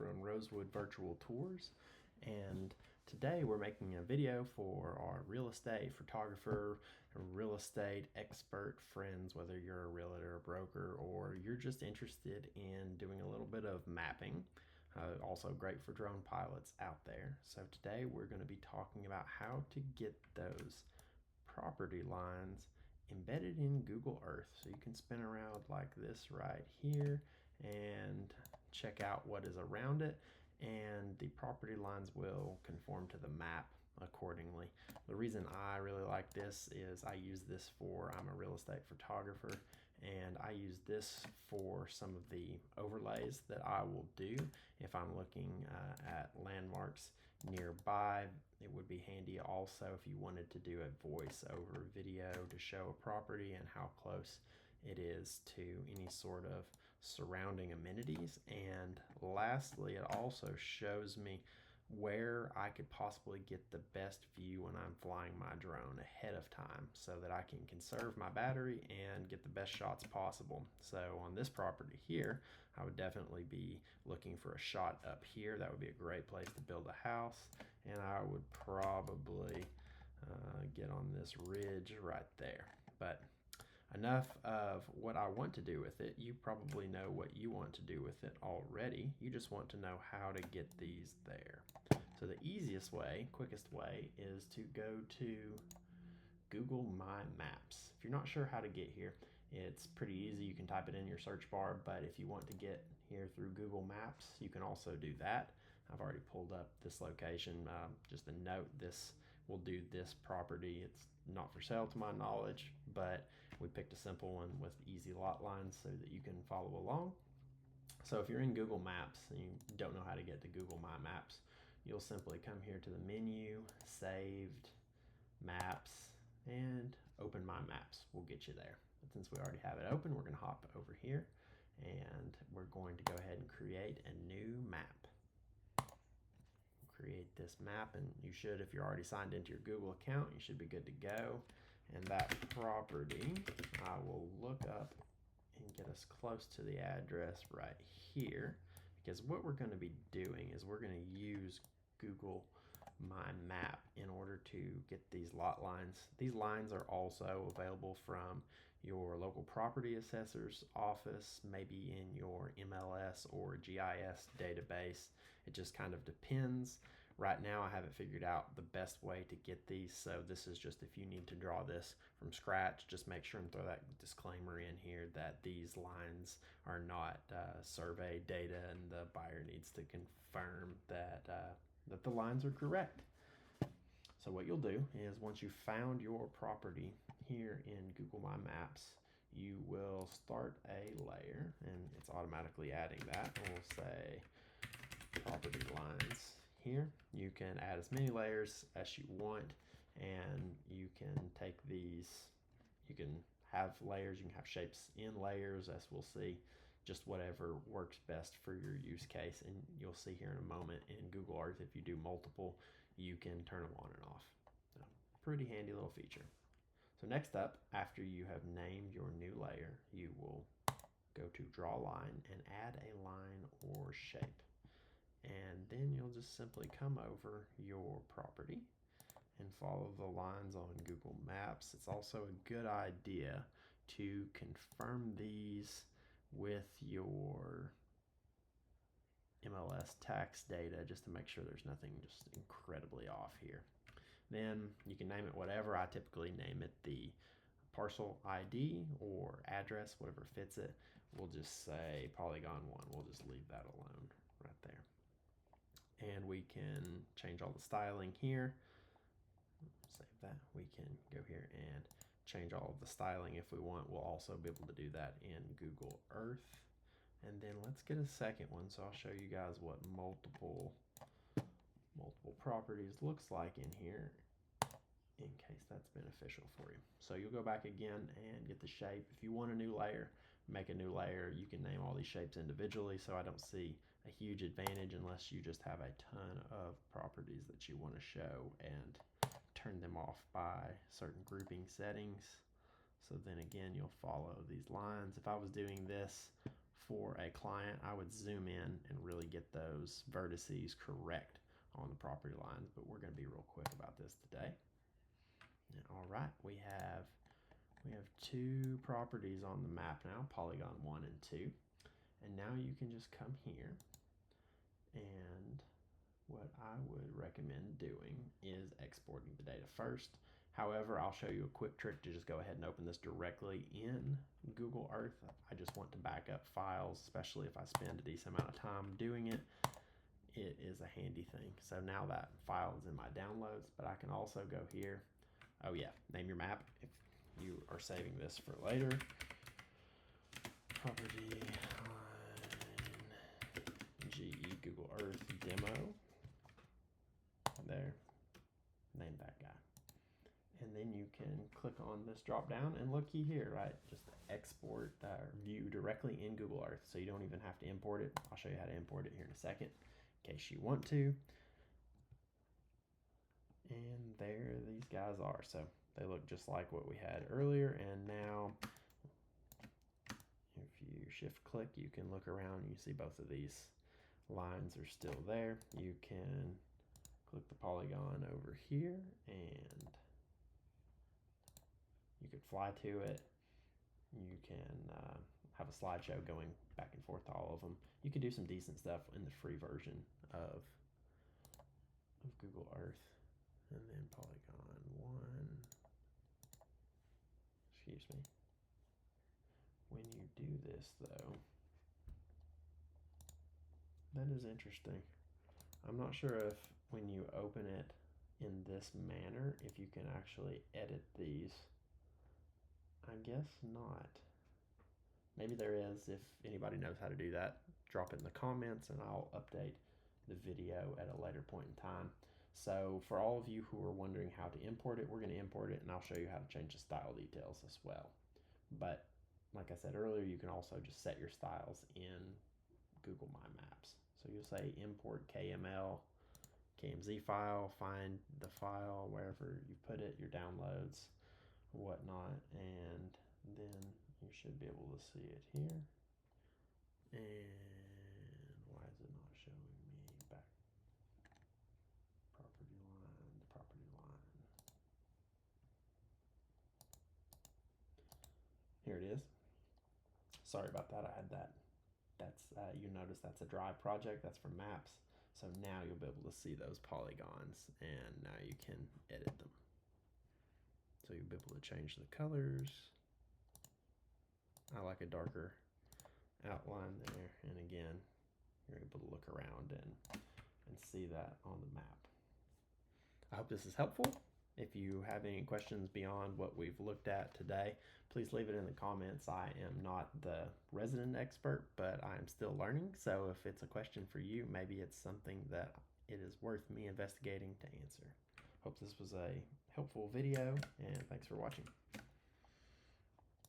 from Rosewood Virtual Tours, and today we're making a video for our real estate photographer, real estate expert friends, whether you're a realtor, a broker, or you're just interested in doing a little bit of mapping. Also great for drone pilots out there. So today we're going to be talking about how to get those property lines embedded in Google Earth. So you can spin around like this right here and check out what is around it, and the property lines will conform to the map accordingly. The reason I really like this is I'm a real estate photographer, and I use this for some of the overlays that I will do if I'm looking at landmarks nearby. It would be handy also if you wanted to do a voice over video to show a property and how close it is to any sort of surrounding amenities. And lastly, it also shows me where I could possibly get the best view when I'm flying my drone ahead of time so that I can conserve my battery and get the best shots possible. So on this property here, I would definitely be looking for a shot up here. That would be a great place to build a house, and I would probably get on this ridge right there. But enough of what I want to do with it. You probably know what you want to do with it already. You just want to know how to get these there. So the easiest way, quickest way, is to go to Google My Maps. If you're not sure how to get here, it's pretty easy. You can type it in your search bar, but if you want to get here through Google Maps, you can also do that. I've already pulled up this location. Just a note, this will do this property. It's not for sale to my knowledge, but we picked a simple one with easy lot lines so that you can follow along. So if you're in Google Maps and you don't know how to get to Google My Maps, you'll simply come here to the menu, saved, maps, and open My Maps will get you there. But since we already have it open, we're going to hop over here and we're going to go ahead and create a new map. Create this map, and you should, if you're already signed into your Google account, you should be good to go. And that property, I will look up and get us close to the address right here, because what we're going to be doing is we're going to use Google My Map in order to get these lot lines. These lines are also available from your local property assessor's office, maybe in your MLS or GIS database. It just kind of depends. Right now I haven't figured out the best way to get these, so this is just if you need to draw this from scratch, just make sure and throw that disclaimer in here that these lines are not survey data, and the buyer needs to confirm that that the lines are correct. So what you'll do is once you've found your property here in Google My Maps, you will start a layer, and it's automatically adding that. And we'll say property lines here. You can add as many layers as you want, and you can take these, you can have layers, you can have shapes in layers, as we'll see, just whatever works best for your use case. And you'll see here in a moment in Google Earth, if you do multiple, you can turn them on and off. So, pretty handy little feature. So next up, after you have named your new layer, you will go to draw line and add a line or shape. And then you'll just simply come over your property and follow the lines on Google Maps. It's also a good idea to confirm these with your MLS tax data just to make sure there's nothing just incredibly off here. Then you can name it whatever. I typically name it the parcel ID or address, whatever fits it. We'll just say Polygon 1. We'll just leave that alone right there. And we can change all the styling here. Save that. We can go here and change all of the styling if we want. We'll also be able to do that in Google Earth. And then let's get a second one. So I'll show you guys what multiple properties looks like in here, in case that's beneficial for you. So you'll go back again and get the shape. If you want a new layer, make a new layer. You can name all these shapes individually, so I don't see a huge advantage unless you just have a ton of properties that you want to show and turn them off by certain grouping settings. So then again, you'll follow these lines. If I was doing this for a client, I would zoom in and really get those vertices correct on the property lines, but we're going to be real quick about this today. All right, we have two properties on the map now, polygon 1 and 2. And now you can just come here, and what I would recommend doing is exporting the data first. However, I'll show you a quick trick to just go ahead and open this directly in Google Earth. I just want to back up files, especially if I spend a decent amount of time doing it. It is a handy thing. So now that file is in my downloads, but I can also go here. Oh yeah, name your map if you are saving this for later. Property line GE Google Earth demo. There, name that guy. And then you can click on this drop down and looky here, right? Just export view directly in Google Earth. So you don't even have to import it. I'll show you how to import it here in a second in case you want to. And there these guys are. So they look just like what we had earlier. And now if you shift click, you can look around. You see both of these lines are still there. You can click the polygon over here and you could fly to it. You can have a slideshow going back and forth to all of them. You can do some decent stuff in the free version of Google Earth. And then polygon 1, excuse me. When you do this though, that is interesting. I'm not sure if when you open it in this manner, if you can actually edit these. I guess not. Maybe there is. If anybody knows how to do that, drop it in the comments and I'll update the video at a later point in time. So for all of you who are wondering how to import it, we're going to import it and I'll show you how to change the style details as well. But like I said earlier, you can also just set your styles in Google My Maps. So you'll say import KML, KMZ file, find the file wherever you put it, your downloads, whatnot, and then you should be able to see it here. And why is it not showing me back? Property line, the property line. Here it is. Sorry about that. I had that. That's you notice that's a dry project. That's from Maps. So now you'll be able to see those polygons, and now you can edit them. So you'll be able to change the colors. I like a darker outline there, and again, you're able to look around and see that on the map. I hope this is helpful. If you have any questions beyond what we've looked at today, please leave it in the comments. I am not the resident expert, but I am still learning. So if it's a question for you, maybe it's something that it is worth me investigating to answer. Hope this was a helpful video, and thanks for watching.